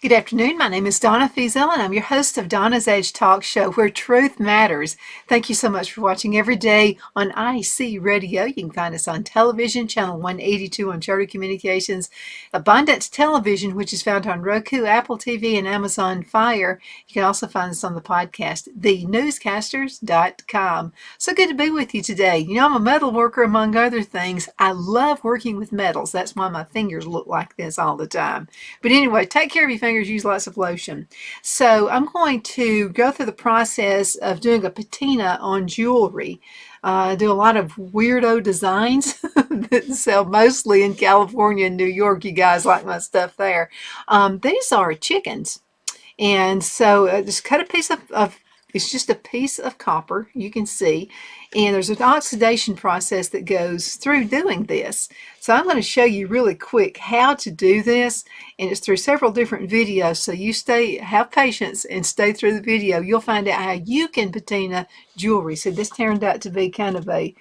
Good afternoon. My name is Donna Feazell, and I'm your host of Donna's Edge Talk Show, where truth matters. Thank you so much for watching every day on IC Radio. You can find us on television, channel 182 on Charter Communications, Abundance Television, which is found on Roku, Apple TV, and Amazon Fire. You can also find us on the podcast, thenewscasters.com. So good to be with you today. You know, I'm a metal worker, among other things. I love working with metals. That's why my fingers look like this all the time. But anyway, take care of your fingers, use lots of lotion. So I'm going to go through the process of doing a patina on jewelry. I do a lot of weirdo designs that sell mostly in California and New York. You guys like my stuff there. These are chickens. And so just cut a piece of it's just a piece of copper, you can see, and there's an oxidation process that goes through doing this. So I'm going to show you really quick how to do this, and it's through several different videos, so you have patience and stay through the video. You'll find out how you can patina jewelry. So this turned out to be kind of I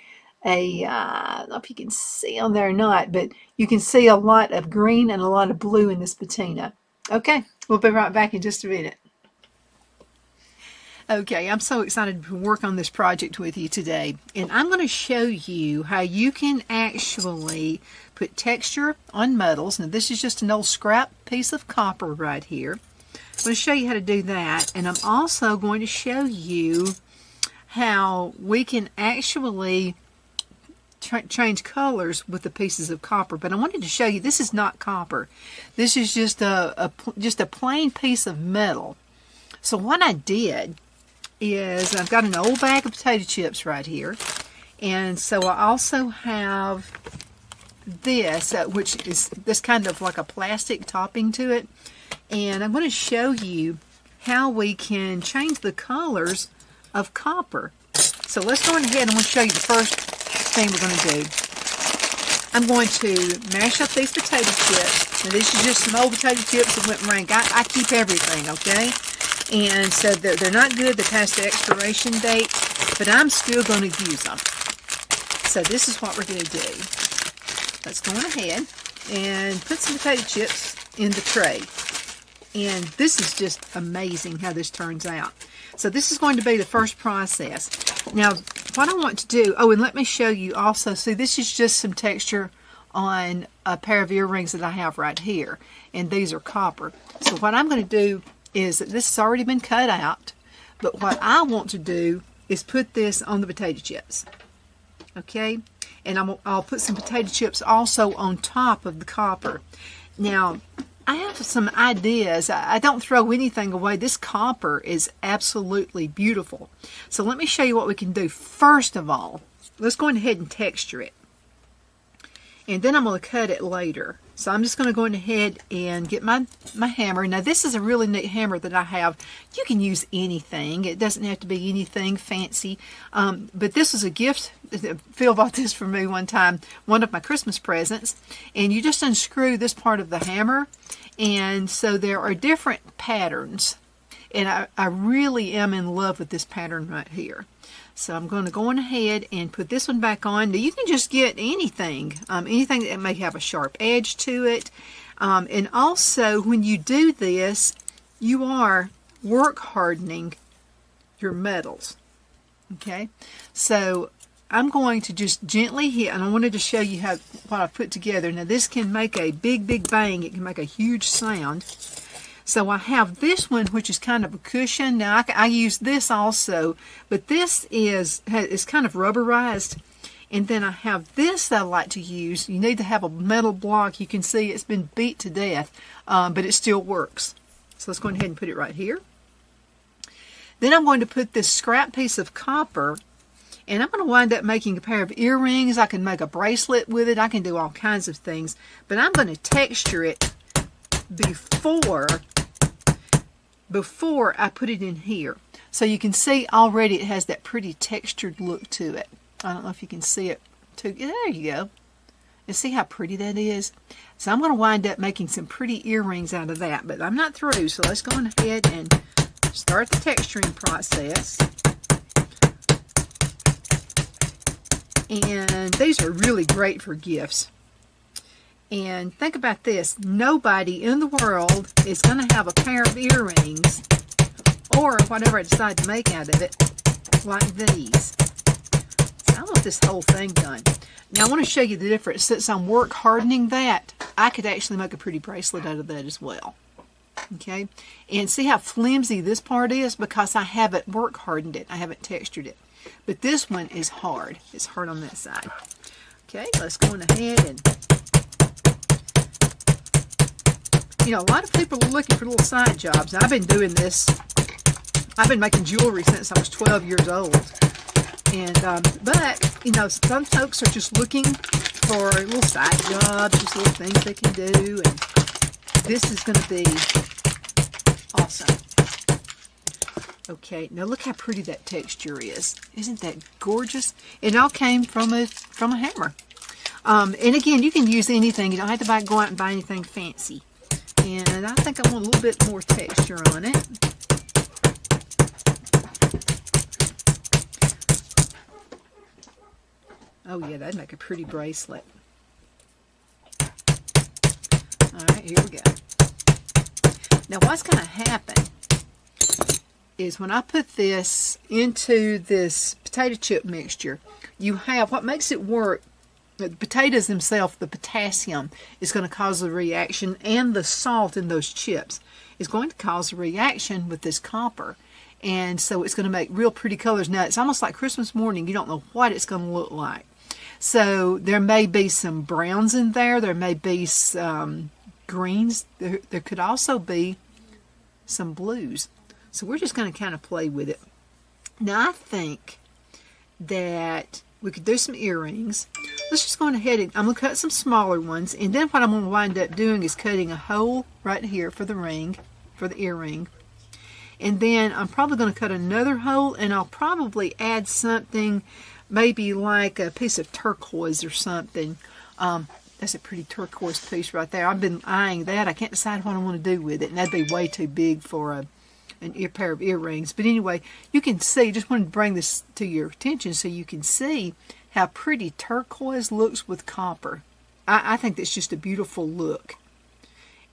don't know if you can see on there or not, but you can see a lot of green and a lot of blue in this patina. Okay, we'll be right back in just a minute. Okay, I'm so excited to work on this project with you today, and I'm going to show you how you can actually put texture on metals. Now this is just an old scrap piece of copper right here. I'm going to show you how to do that, and I'm also going to show you how we can actually change colors with the pieces of copper. But I wanted to show you this is not copper. This is just a plain piece of metal. So what I did is I've got an old bag of potato chips right here, and so I also have this which is this kind of like a plastic topping to it, and I'm going to show you how we can change the colors of copper. So let's go ahead and I'm going to show you the first thing we're going to do. I'm going to mash up these potato chips. Now this is just some old potato chips that went rank. I keep everything, okay? And so they're not good, they're past the expiration date, but I'm still going to use them. So this is what we're going to do. Let's go on ahead and put some potato chips in the tray. And this is just amazing how this turns out. So this is going to be the first process. Now, what I want to do, oh, and let me show you also, see this is just some texture on a pair of earrings that I have right here. And these are copper. So what I'm going to do is that this has already been cut out, but what I want to do is put this on the potato chips, okay? And I'll put some potato chips also on top of the copper. Now, I have some ideas. I don't throw anything away. This copper is absolutely beautiful. So let me show you what we can do. First of all, let's go ahead and texture it. And then I'm going to cut it later. So I'm just going to go ahead and get my hammer. Now this is a really neat hammer that I have. You can use anything. It doesn't have to be anything fancy. But this is a gift. Phil bought this for me one time, one of my Christmas presents. And you just unscrew this part of the hammer. And so there are different patterns. And I really am in love with this pattern right here. So I'm going to go on ahead and put this one back on. Now you can just get anything, anything that may have a sharp edge to it. And also when you do this, you are work hardening your metals. Okay, so I'm going to just gently hit, and I wanted to show you what I put together. Now this can make a big bang. It can make a huge sound. So I have this one, which is kind of a cushion. Now I use this also, but this is kind of rubberized. And then I have this that I like to use. You need to have a metal block. You can see it's been beat to death, but it still works. So let's go ahead and put it right here. Then I'm going to put this scrap piece of copper, and I'm going to wind up making a pair of earrings. I can make a bracelet with it. I can do all kinds of things, but I'm going to texture it before I put it in here. So you can see already it has that pretty textured look to it. I don't know if you can see it too. There you go. And see how pretty that is? So I'm going to wind up making some pretty earrings out of that, but I'm not through. So let's go on ahead and start the texturing process. And these are really great for gifts. And think about this. Nobody in the world is going to have a pair of earrings or whatever I decide to make out of it like these. So I want this whole thing done. Now I want to show you the difference. Since I'm work hardening that, I could actually make a pretty bracelet out of that as well. Okay, and see how flimsy this part is because I haven't work hardened it. I haven't textured it. But this one is hard. It's hard on that side. Okay, let's go on ahead and, you know, a lot of people are looking for little side jobs. I've been doing this. I've been making jewelry since I was 12 years old. And, but, you know, some folks are just looking for little side jobs, just little things they can do. And this is going to be awesome. Okay, now look how pretty that texture is. Isn't that gorgeous? It all came from a hammer. And again, you can use anything. You don't have to go out and buy anything fancy. And I think I want a little bit more texture on it. Oh yeah, that'd make a pretty bracelet. Alright, here we go. Now what's going to happen is when I put this into this potato chip mixture, you have, what makes it work, the potatoes themselves, the potassium is going to cause the reaction, and the salt in those chips is going to cause a reaction with this copper. And so it's going to make real pretty colors. Now it's almost like Christmas morning. You don't know what it's going to look like. So there may be some browns in there. There may be some greens. There could also be some blues. So we're just going to kind of play with it. Now I think that we could do some earrings. Let's just go ahead and I'm going to cut some smaller ones. And then what I'm going to wind up doing is cutting a hole right here for the ring, for the earring. And then I'm probably going to cut another hole, and I'll probably add something maybe like a piece of turquoise or something. That's a pretty turquoise piece right there. I've been eyeing that. I can't decide what I want to do with it, and that'd be way too big for a pair of earrings. But anyway, you can see, just wanted to bring this to your attention so you can see how pretty turquoise looks with copper. I think that's just a beautiful look.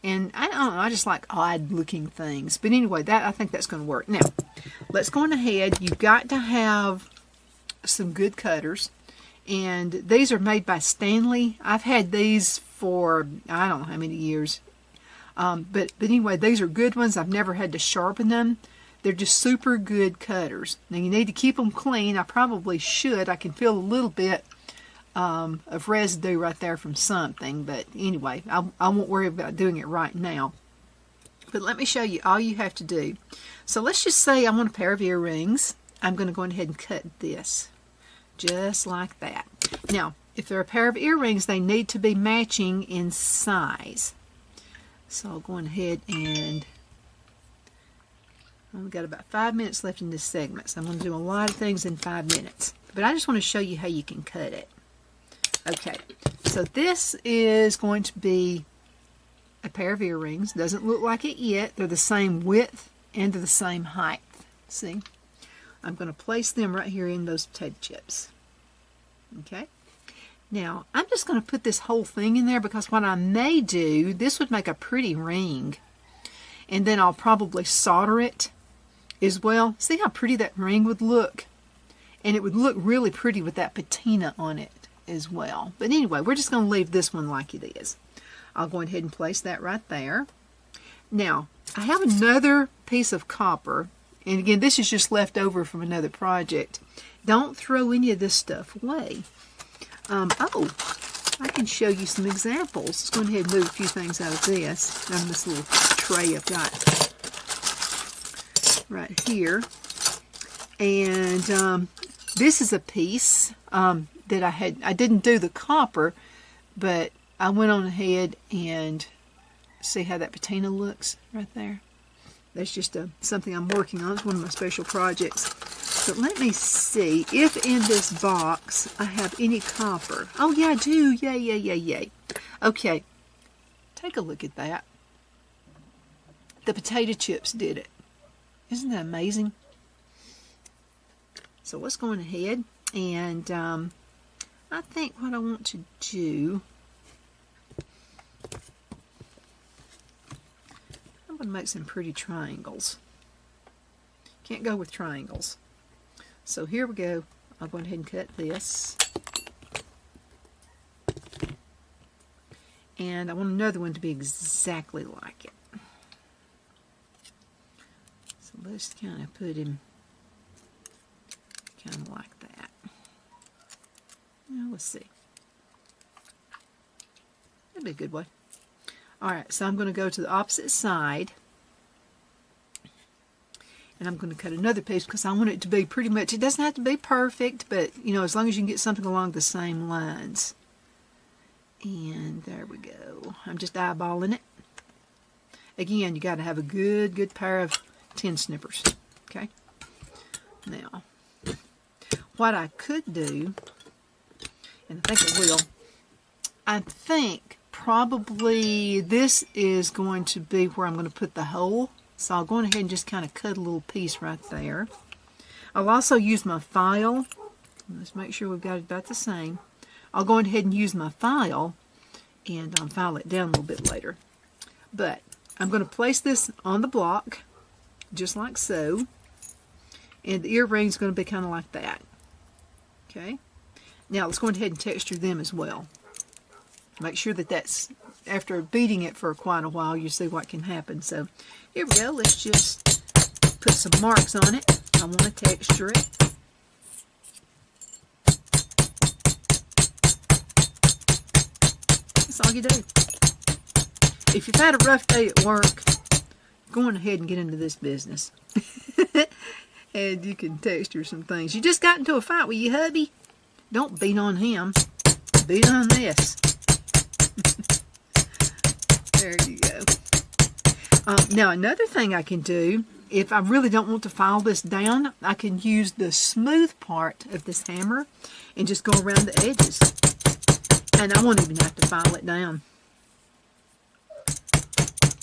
And I don't know, I just like odd looking things. But anyway, I think that's going to work. Now, let's go on ahead. You've got to have some good cutters. And these are made by Stanley. I've had these for, I don't know how many years. But anyway, these are good ones. I've never had to sharpen them. They're just super good cutters. Now you need to keep them clean. I probably should. I can feel a little bit of residue right there from something. But anyway, I won't worry about doing it right now. But let me show you all you have to do. So let's just say I want a pair of earrings. I'm going to go ahead and cut this. Just like that. Now, if they're a pair of earrings, they need to be matching in size. So I'll go ahead and I've got about 5 minutes left in this segment. So I'm going to do a lot of things in 5 minutes. But I just want to show you how you can cut it. Okay, so this is going to be a pair of earrings. Doesn't look like it yet. They're the same width and they're the same height. See? I'm going to place them right here in those potato chips. Okay. Now, I'm just going to put this whole thing in there because what I may do, this would make a pretty ring. And then I'll probably solder it as well. See how pretty that ring would look? And it would look really pretty with that patina on it as well. But anyway, we're just going to leave this one like it is. I'll go ahead and place that right there. Now, I have another piece of copper. And again, this is just left over from another project. Don't throw any of this stuff away. Oh, I can show you some examples. Let's go ahead and move a few things out of this. Out of this little tray I've got right here. And this is a piece that I didn't do the copper, but I went on ahead and see how that patina looks right there. That's just something I'm working on. It's one of my special projects. But let me see if in this box I have any copper. Oh, yeah, I do. Yay. Okay. Take a look at that. The potato chips did it. Isn't that amazing? So let's go on ahead. And I think what I want to do going to make some pretty triangles. Can't go with triangles. So here we go. I'll go ahead and cut this. And I want another one to be exactly like it. So let's kind of put him kind of like that. Now let's see. That'd be a good one. Alright, so I'm going to go to the opposite side. And I'm going to cut another piece because I want it to be pretty much, it doesn't have to be perfect, but you know, as long as you can get something along the same lines. And there we go. I'm just eyeballing it. Again, you got to have a good pair of tin snippers. Okay. Now, what I could do, and I think I will, I think probably this is going to be where I'm going to put the hole. So I'll go ahead and just kind of cut a little piece right there. I'll also use my file. Let's make sure we've got it about the same. I'll go ahead and use my file and file it down a little bit later. But I'm going to place this on the block, just like so. And the earring's going to be kind of like that. Okay. Now let's go ahead and texture them as well. Make sure that that's, after beating it for quite a while, you see what can happen. So here we go. Let's just put some marks on it. I want to texture it. That's all you do. If you've had a rough day at work, go on ahead and get into this business. And you can texture some things. You just got into a fight with your hubby. Don't beat on him. Beat on this. There you go. Now another thing I can do, if I really don't want to file this down, I can use the smooth part of this hammer and just go around the edges. And I won't even have to file it down.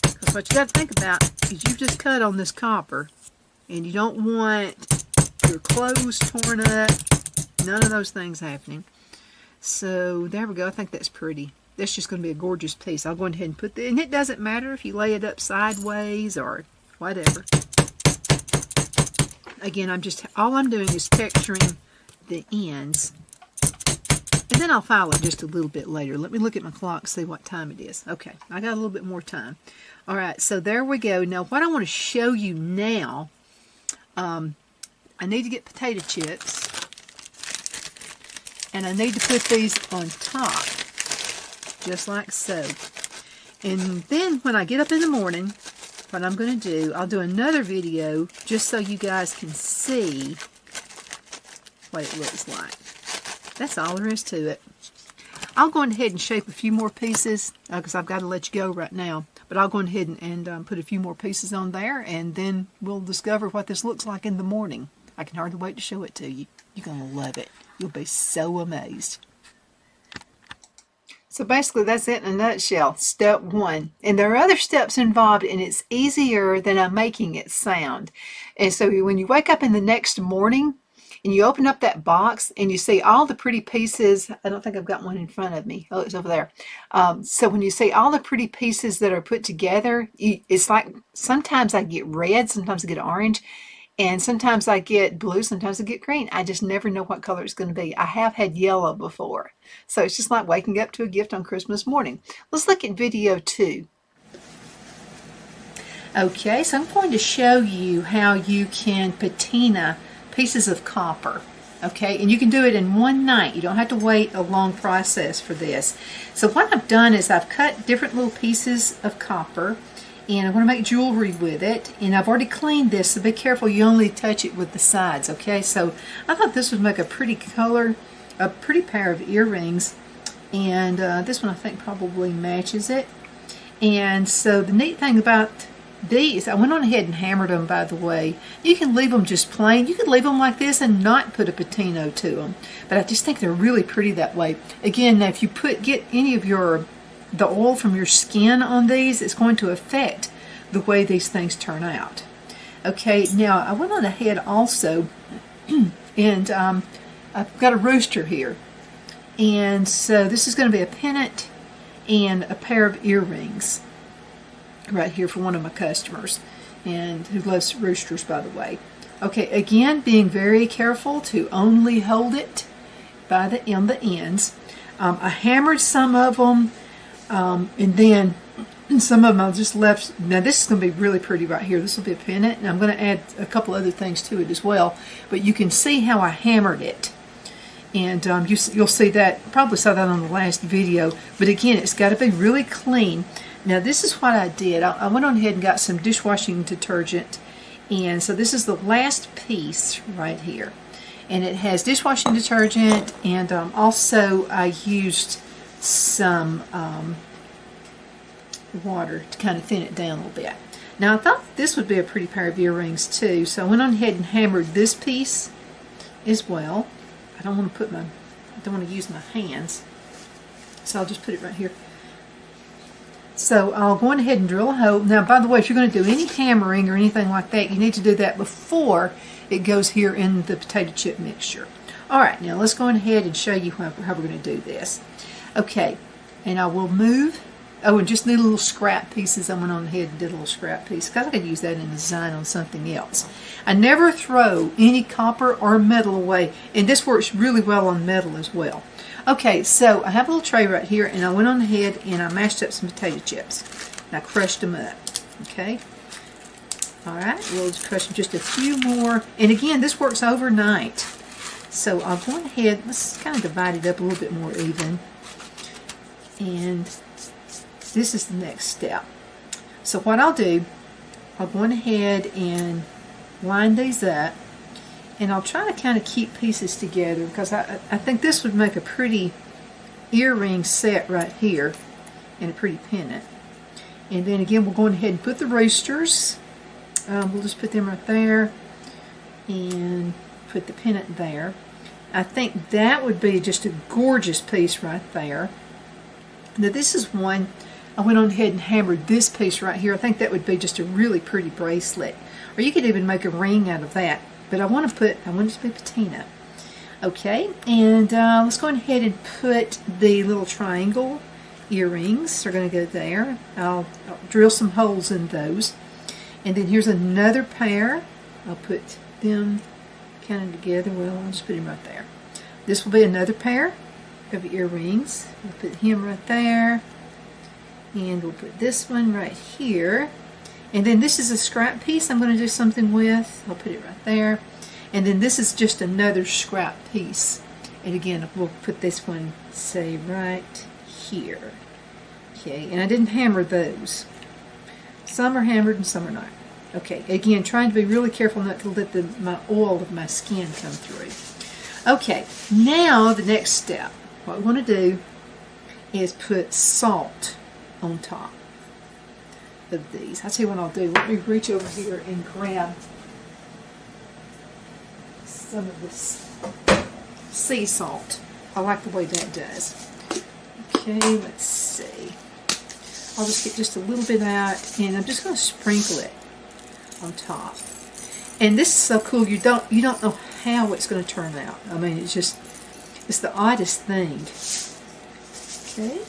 Because what you got to think about is you've just cut on this copper. And you don't want your clothes torn up. None of those things happening. So there we go. I think that's pretty. That's just going to be a gorgeous piece. I'll go ahead and put that. And it doesn't matter if you lay it up sideways or whatever. Again, all I'm doing is texturing the ends. And then I'll file it just a little bit later. Let me look at my clock, see what time it is. Okay, I got a little bit more time. All right, so there we go. Now, what I want to show you now, I need to get potato chips. And I need to put these on top, just like so. And then when I get up in the morning, what I'm going to do, I'll do another video just so you guys can see what it looks like. That's all there is to it. I'll go ahead and shape a few more pieces because I've got to let you go right now. But I'll go ahead and put a few more pieces on there, and then we'll discover what this looks like in the morning. I can hardly wait to show it to you. You're going to love it. You'll be so amazed. So basically that's it in a nutshell. Step 1. And there are other steps involved, and it's easier than I'm making it sound. And so when you wake up in the next morning and you open up that box and you see all the pretty pieces, I don't think I've got one in front of me. Oh, it's over there. So when you see all the pretty pieces that are put together, it's like sometimes I get red, sometimes I get orange. And sometimes I get blue, sometimes I get green. I just never know what color it's going to be. I have had yellow before. So it's just like waking up to a gift on Christmas morning. Let's look at video 2. Okay, so I'm going to show you how you can patina pieces of copper. Okay, and you can do it in one night. You don't have to wait a long process for this. So what I've done is I've cut different little pieces of copper, and I'm going to make jewelry with it. And I've already cleaned this, so be careful you only touch it with the sides, okay? So I thought this would make a pretty color, a pretty pair of earrings. And this one I think probably matches it. And so the neat thing about these, I went on ahead and hammered them, by the way. You can leave them just plain. You could leave them like this and not put a patino to them. But I just think they're really pretty that way. Again, now if you get any of the oil from your skin on these, it's going to affect the way these things turn out. Okay, now I went on ahead also and I've got a rooster here. And so this is going to be a pendant and a pair of earrings. right here for one of my customers, and who loves roosters, by the way. Okay, again, being very careful to only hold it by the ends. I hammered some of them, and then some of them I just left. Now this is going to be really pretty right here. This will be a pennant, and I'm going to add a couple other things to it as well. But you can see how I hammered it, and you'll see that, probably saw that on the last video. But again, it's got to be really clean. Now this is what I did. I went on ahead and got some dishwashing detergent, and so this is the last piece right here. And it has dishwashing detergent, and also I used some water to kind of thin it down a little bit. Now I thought this would be a pretty pair of earrings too, so I went on ahead and hammered this piece as well. I don't want to use my hands, so I'll just put it right here. So I'll go on ahead and drill a hole. Now, by the way, if you're going to do any hammering or anything like that, you need to do that before it goes here in the potato chip mixture. All right, now let's go on ahead and show you how we're going to do this. Okay, and I will move. Oh, and just need little scrap pieces. I went on ahead and did a little scrap piece because I could use that in the design on something else. I never throw any copper or metal away, and this works really well on metal as well. Okay, so I have a little tray right here, and I went on ahead and I mashed up some potato chips. And I crushed them up. Okay. All right, we'll just crush them just a few more. And again, this works overnight. So I'll go ahead, let's kind of divide it up a little bit more even. And this is the next step. So what I'll do, I'll go ahead and line these up. And I'll try to kind of keep pieces together because I think this would make a pretty earring set right here and a pretty pendant. And then again, we'll go ahead and put the roosters. We'll just put them right there and put the pendant there. I think that would be just a gorgeous piece right there. Now this is one, I went on ahead and hammered this piece right here. I think that would be just a really pretty bracelet. Or you could even make a ring out of that. But I want it to be patina. Okay, and let's go ahead and put the little triangle earrings. They're going to go there. I'll drill some holes in those. And then here's another pair. I'll put them kind of together. Well, I'll just put him right there. This will be another pair of earrings. We'll put him right there. And we'll put this one right here. And then this is a scrap piece I'm going to do something with. I'll put it right there. And then this is just another scrap piece. And again, we'll put this one, say, right here. Okay, and I didn't hammer those. Some are hammered and some are not. Okay, again, trying to be really careful not to let my oil of my skin come through. Okay, now the next step. What we want to do is put salt on top of these. I'll tell you what I'll do. Let me reach over here and grab some of this sea salt. I like the way that does. Okay, let's see. I'll just get just a little bit out, and I'm just going to sprinkle it on top. And this is so cool. You don't know how it's going to turn out. I mean, it's the oddest thing. Okay.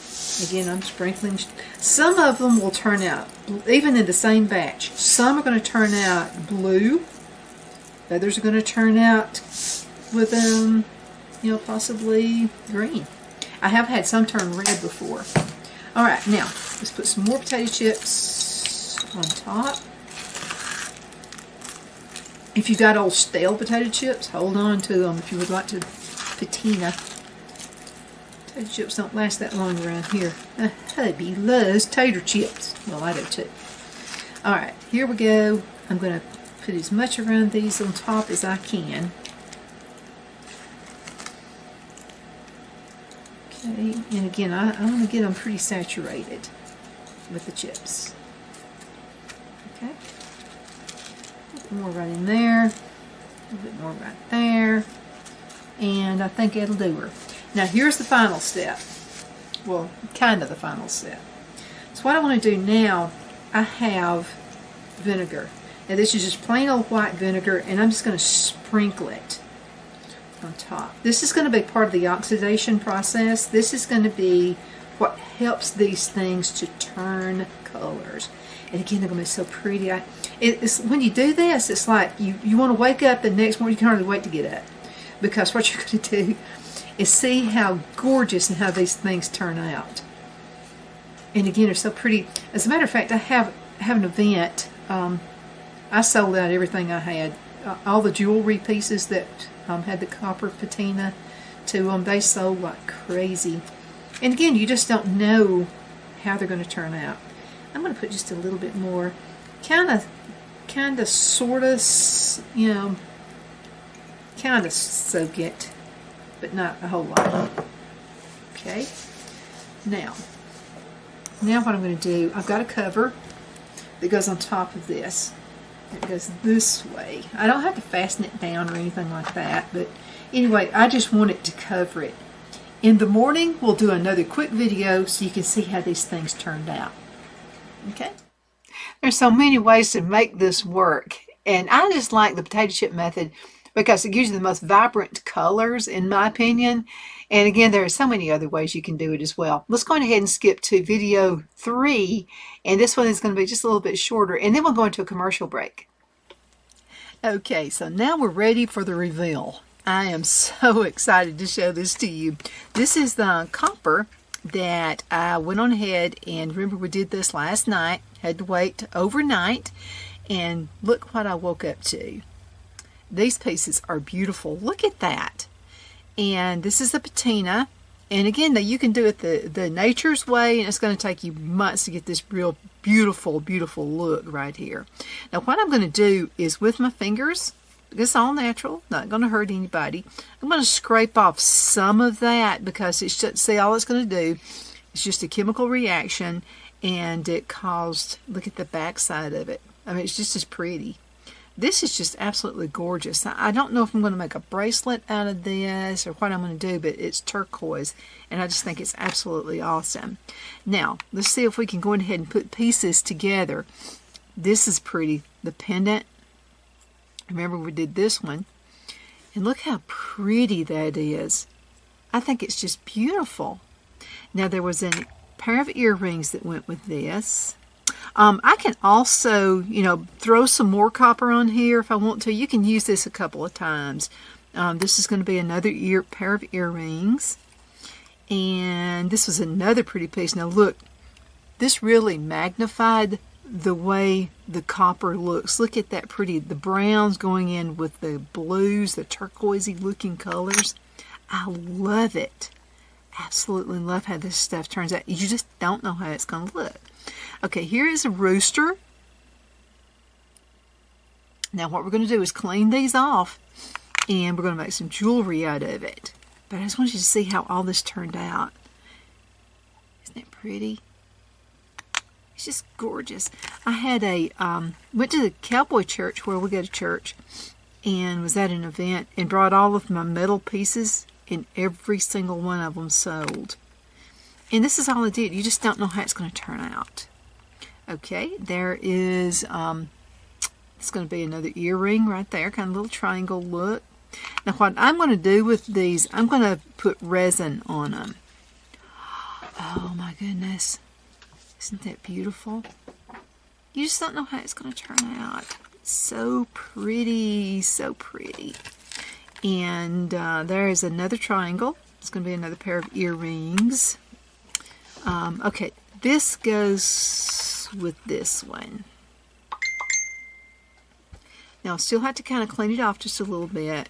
Again, I'm sprinkling. Some of them will turn out, even in the same batch, some are going to turn out blue. Others are going to turn out with, possibly green. I have had some turn red before. All right, now, let's put some more potato chips on top. If you've got old stale potato chips, hold on to them if you would like to patina. Potato chips don't last that long around here. Hubby loves tater chips. Well, I do too. Alright, here we go. I'm going to put as much around these on top as I can. Okay, and again, I want to get them pretty saturated with the chips. Okay. A little bit more right in there. A little bit more right there. And I think it'll do her. Now here's the final step. Well, kind of the final step. So what I want to do now, I have vinegar. Now this is just plain old white vinegar, and I'm just going to sprinkle it on top. This is going to be part of the oxidation process. This is going to be what helps these things to turn colors. And again, they're going to be so pretty. It's when you do this, it's like you want to wake up the next morning. You can hardly wait to get up, because what you're going to do is see how gorgeous and how these things turn out. And again, they're so pretty. As a matter of fact, I have an event. I sold out everything I had. All the jewelry pieces that had the copper patina to them, they sold like crazy. And again, you just don't know how they're going to turn out. I'm going to put just a little bit more, kind of, sort of, you know, kind of soak it, but not a whole lot. Okay. Now what I'm going to do, I've got a cover that goes on top of this. It goes this way. I don't have to fasten it down or anything like that, but anyway, I just want it to cover it. In the morning, we'll do another quick video so you can see how these things turned out. Okay? There's so many ways to make this work, and I just like the potato chip method because it gives you the most vibrant colors, in my opinion. And again, there are so many other ways you can do it as well. Let's go ahead and skip to video 3, and this one is going to be just a little bit shorter, and then we'll go into a commercial break. Okay, so now we're ready for the reveal. I am so excited to show this to you. This is the copper that I went on ahead, and remember we did this last night, had to wait overnight, and look what I woke up to. These pieces are beautiful. Look at that. And this is the patina, and again, you can do it the nature's way, and it's going to take you months to get this real beautiful look right here. Now what I'm going to do is with my fingers, it's all natural, not going to hurt anybody. I'm going to scrape off some of that because it's just, see, all it's going to do is just a chemical reaction, and it caused, look at the back side of it. I mean, it's just as pretty. This is just absolutely gorgeous. I don't know if I'm going to make a bracelet out of this or what I'm going to do, but it's turquoise, and I just think it's absolutely awesome. Now, let's see if we can go ahead and put pieces together. This is pretty. The pendant. Remember we did this one, and look how pretty that is. I think it's just beautiful. Now there was a pair of earrings that went with this. I can also, you know, throw some more copper on here if I want to. You can use this a couple of times. This is going to be another pair of earrings, and this was another pretty piece. Now look, this really magnified the way the copper looks. Look at that pretty, the browns going in with the blues, the turquoisey looking colors. I love it. Absolutely love how this stuff turns out. You just don't know how it's going to look. Okay, here is a rooster. Now what we're going to do is clean these off, and we're going to make some jewelry out of it. But I just want you to see how all this turned out. Isn't it pretty? It's just gorgeous. I had went to the cowboy church where we go to church, and was at an event and brought all of my metal pieces, and every single one of them sold. And this is all I did. You just don't know how it's going to turn out. Okay, there is, it's going to be another earring right there, kind of little triangle look. Now what I'm going to do with these, I'm going to put resin on them. Oh my goodness. Isn't that beautiful? You just don't know how it's going to turn out. So pretty, so pretty. And there is another triangle. It's going to be another pair of earrings. Okay, this goes with this one. Now, I still have to kind of clean it off just a little bit.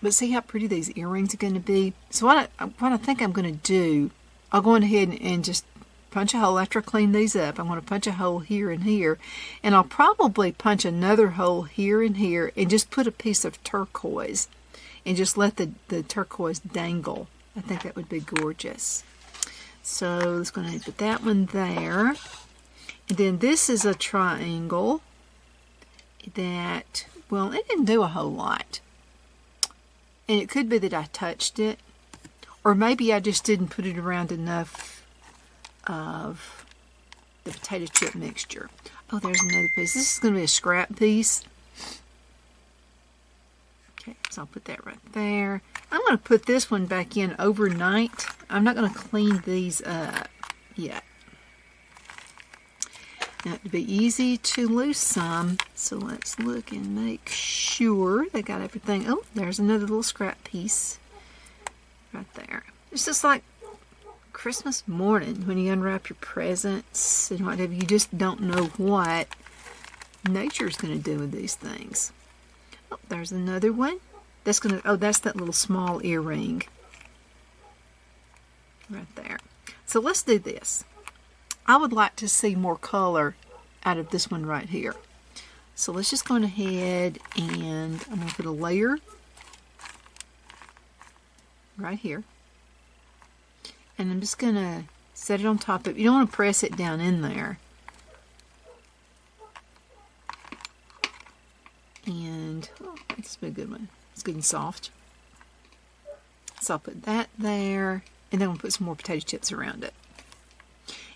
But see how pretty these earrings are going to be? So what I think I'm going to do, I'll go ahead and just punch a hole after I clean these up. I'm going to punch a hole here and here. And I'll probably punch another hole here and here and just put a piece of turquoise and just let the turquoise dangle. I think that would be gorgeous. So let's go ahead and put that one there. And then this is a triangle that, well, it didn't do a whole lot. And it could be that I touched it, or maybe I just didn't put it around enough of the potato chip mixture. Oh, there's another piece. This is going to be a scrap piece. Okay, so I'll put that right there. I'm going to put this one back in overnight. I'm not going to clean these up yet. Now, it'd be easy to lose some, so let's look and make sure they got everything. Oh, there's another little scrap piece right there. It's just like Christmas morning when you unwrap your presents and whatever. You just don't know what nature's going to do with these things. Oh, there's another one. That's going to, oh, that's that little small earring right there. So let's do this. I would like to see more color out of this one right here. So let's just go ahead and I'm going to put a layer right here. And I'm just going to set it on top of it. You don't want to press it down in there. And, oh, this will be a good one. It's good and soft. So I'll put that there. And then we'll put some more potato chips around it.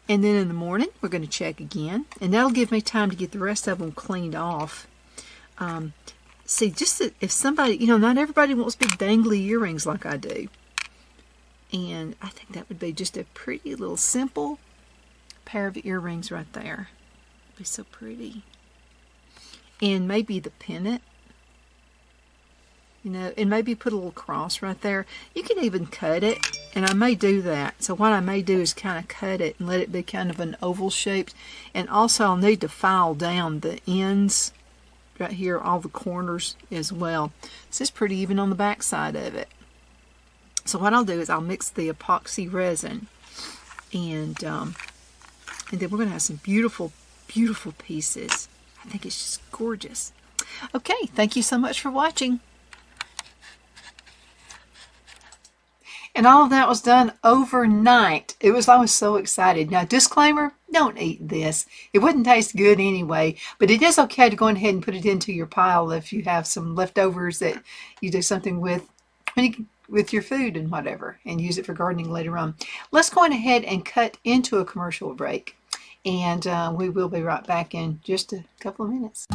And then in the morning, we're going to check again. And that'll give me time to get the rest of them cleaned off. See, just if somebody, you know, not everybody wants big dangly earrings like I do. And I think that would be just a pretty little simple pair of earrings right there. It'd be so pretty. And maybe the pendant. You know, and maybe put a little cross right there. You can even cut it, and I may do that. So what I may do is kind of cut it and let it be kind of an oval shaped. And also I'll need to file down the ends right here, all the corners as well. So it's pretty even on the back side of it. So what I'll do is I'll mix the epoxy resin, and then we're going to have some beautiful, beautiful pieces. I think it's just gorgeous. Okay, thank you so much for watching. And all of that was done overnight. I was so excited. Now, disclaimer, don't eat this. It wouldn't taste good anyway, but it is okay to go ahead and put it into your pile if you have some leftovers that you do something with your food and whatever, and use it for gardening later on. Let's go on ahead and cut into a commercial break, and we will be right back in just a couple of minutes.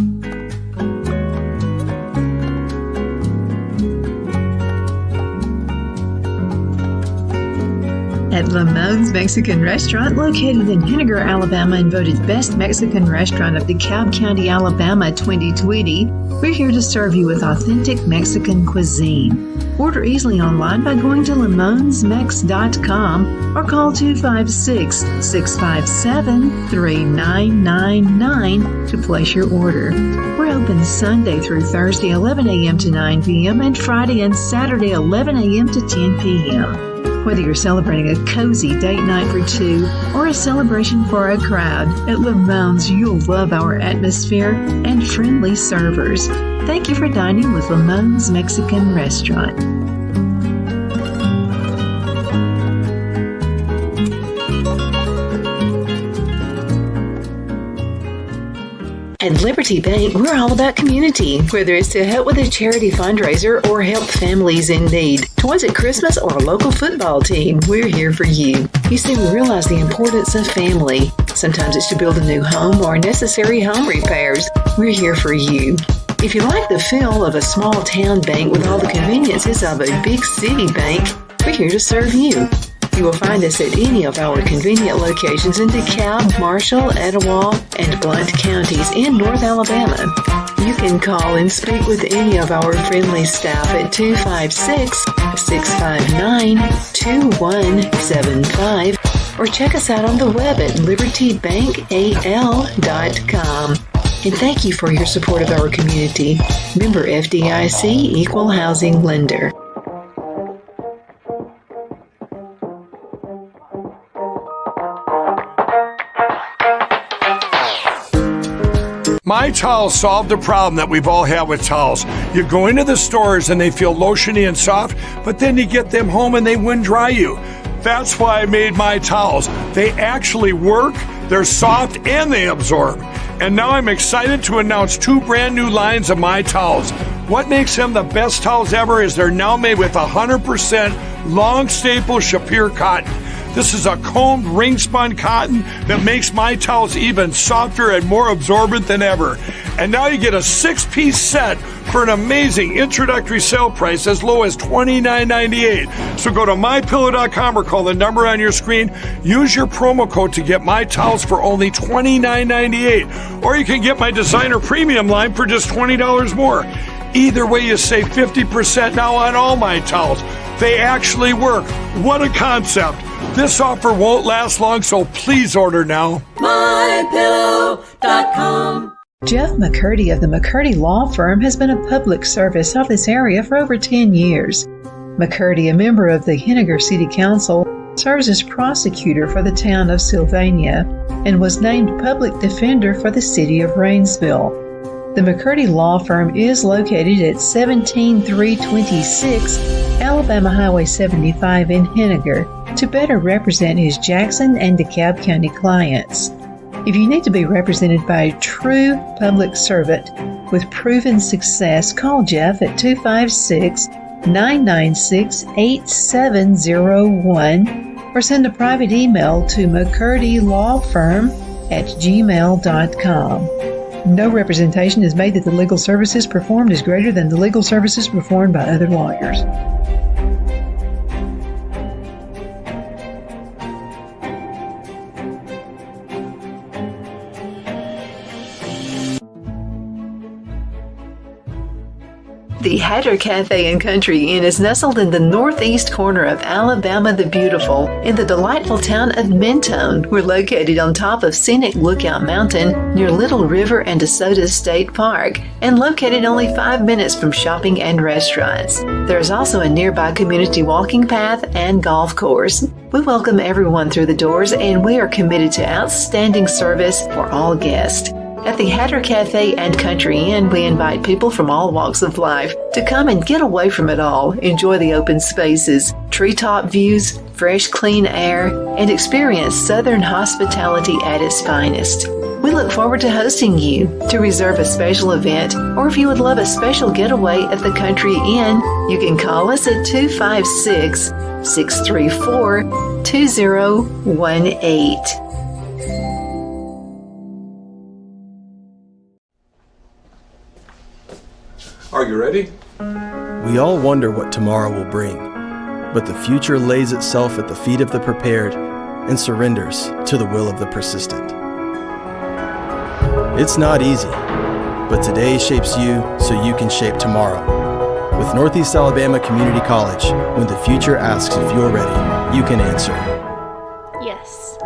At Lamone's Mexican Restaurant, located in Henniger, Alabama, and voted Best Mexican Restaurant of DeKalb County, Alabama 2020, we're here to serve you with authentic Mexican cuisine. Order easily online by going to lamonsmex.com or call 256-657-3999 to place your order. We're open Sunday through Thursday 11 a.m. to 9 p.m. and Friday and Saturday 11 a.m. to 10 p.m. Whether you're celebrating a cozy date night for two or a celebration for a crowd, at Lamone's you'll love our atmosphere and friendly servers. Thank you for dining with Lamone's Mexican Restaurant. At Liberty Bank, we're all about community, whether it's to help with a charity fundraiser or help families in need. Toys at Christmas or a local football team, we're here for you. You see, we realize the importance of family. Sometimes it's to build a new home or necessary home repairs. We're here for you. If you like the feel of a small town bank with all the conveniences of a big city bank, we're here to serve you. You will find us at any of our convenient locations in DeKalb, Marshall, Etowah, and Blount counties in North Alabama. You can call and speak with any of our friendly staff at 256-659-2175 or check us out on the web at libertybankal.com. And thank you for your support of our community. Member FDIC Equal Housing Lender. My Towels solved the problem that we've all had with towels. You go into the stores and they feel lotiony and soft, but then you get them home and they wind dry you. That's why I made My Towels. They actually work, they're soft, and they absorb. And now I'm excited to announce 2 brand new lines of My Towels. What makes them the best towels ever is they're now made with 100% long staple Shapir cotton. This is a combed ring spun cotton that makes My Towels even softer and more absorbent than ever. And now you get a 6-piece set for an amazing introductory sale price as low as $29.98. So go to mypillow.com or call the number on your screen. Use your promo code to get my towels for only $29.98. Or you can get my designer premium line for just $20 more. Either way, you save 50% now on all my towels. They actually work. What a concept. This offer won't last long, so please order now. mypillow.com. Jeff McCurdy of the McCurdy Law Firm has been a public service of this area for over 10 years. McCurdy, a member of the Henniger City Council, serves as prosecutor for the town of Sylvania and was named public defender for the city of Rainsville. The McCurdy Law Firm is located at 17326 Alabama Highway 75 in Henniger to better represent his Jackson and DeKalb County clients. If you need to be represented by a true public servant with proven success, call Jeff at 256-996-8701 or send a private email to mccurdylawfirm@gmail.com. No representation is made that the legal services performed is greater than the legal services performed by other lawyers. The Hatter Cafe and Country Inn is nestled in the northeast corner of Alabama the Beautiful in the delightful town of Mentone. We're located on top of scenic Lookout Mountain near Little River and DeSoto State Park and located only 5 minutes from shopping and restaurants. There is also a nearby community walking path and golf course. We welcome everyone through the doors and we are committed to outstanding service for all guests. At the Hatter Cafe and Country Inn, we invite people from all walks of life to come and get away from it all, enjoy the open spaces, treetop views, fresh, clean air, and experience Southern hospitality at its finest. We look forward to hosting you. To reserve a special event, or if you would love a special getaway at the Country Inn, you can call us at 256-634-2018. Are you ready? We all wonder what tomorrow will bring, but the future lays itself at the feet of the prepared and surrenders to the will of the persistent. It's not easy, but today shapes you so you can shape tomorrow. With Northeast Alabama Community College, when the future asks if you're ready, you can answer. Yes.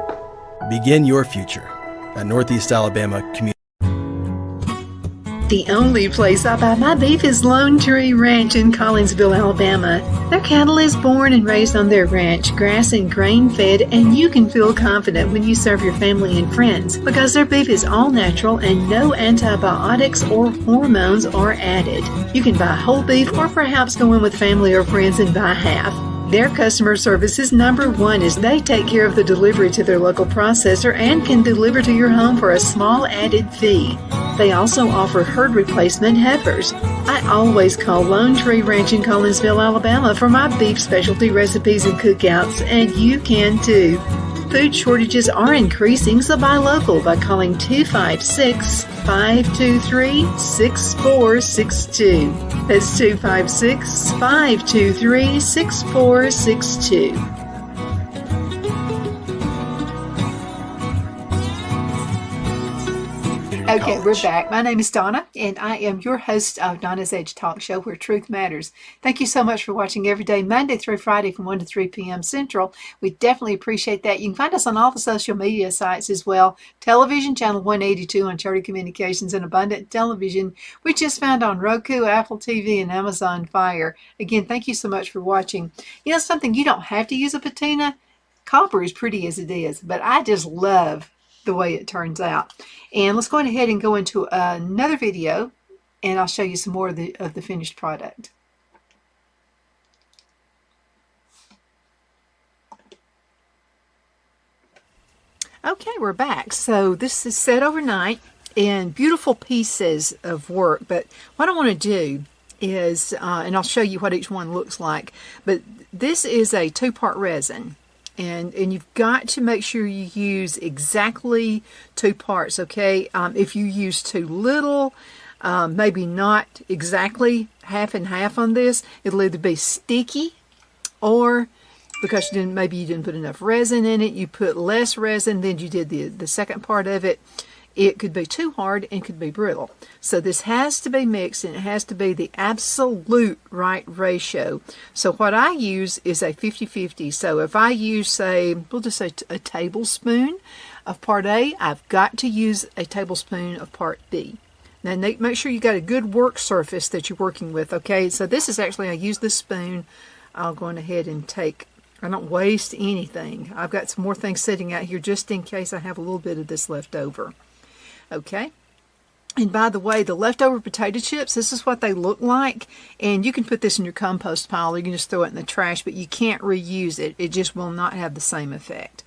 Begin your future at Northeast Alabama Community. The only place I buy my beef is Lone Tree Ranch in Collinsville, Alabama. Their cattle is born and raised on their ranch, grass and grain fed, and you can feel confident when you serve your family and friends because their beef is all natural and no antibiotics or hormones are added. You can buy whole beef or perhaps go in with family or friends and buy half. Their customer service is number one as they take care of the delivery to their local processor and can deliver to your home for a small added fee. They also offer herd replacement heifers. I always call Lone Tree Ranch in Collinsville, Alabama for my beef specialty recipes and cookouts, and you can too. Food shortages are increasing, so buy local by calling 256-523-6462. That's 256-523-6462. Okay, we're back. My name is Donna, and I am your host of Donna's Edge Talk Show, where truth matters. Thank you so much for watching every day, Monday through Friday from 1 to 3 p.m. Central. We definitely appreciate that. You can find us on all the social media sites as well. Television channel 182 on Charter Communications and Abundant Television, which is found on Roku, Apple TV, and Amazon Fire. Again, thank you so much for watching. You know something, you don't have to use a patina. Copper is pretty as it is, but I just love the way it turns out. And let's go ahead and go into another video, and I'll show you some more of the finished product. Okay, we're back. So this is set overnight in beautiful pieces of work, but what I want to do is, and I'll show you what each one looks like, but this is a two-part resin. And you've got to make sure you use exactly 2 parts, okay? If you use too little, maybe not exactly half and half on this, it'll either be sticky, or because maybe you didn't put enough resin in it, you put less resin than you did the second part of it. It could be too hard and could be brittle. So this has to be mixed, and it has to be the absolute right ratio. So what I use is a 50-50. So if I use, say, we'll just say a tablespoon of part A, I've got to use a tablespoon of part B. Now make sure you got a good work surface that you're working with, okay? So this is actually, I use this spoon. I'll go on ahead and take, I don't waste anything. I've got some more things sitting out here just in case I have a little bit of this left over. Okay, and by the way, the leftover potato chips, this is what they look like, and you can put this in your compost pile, or you can just throw it in the trash, but you can't reuse it. It just will not have the same effect.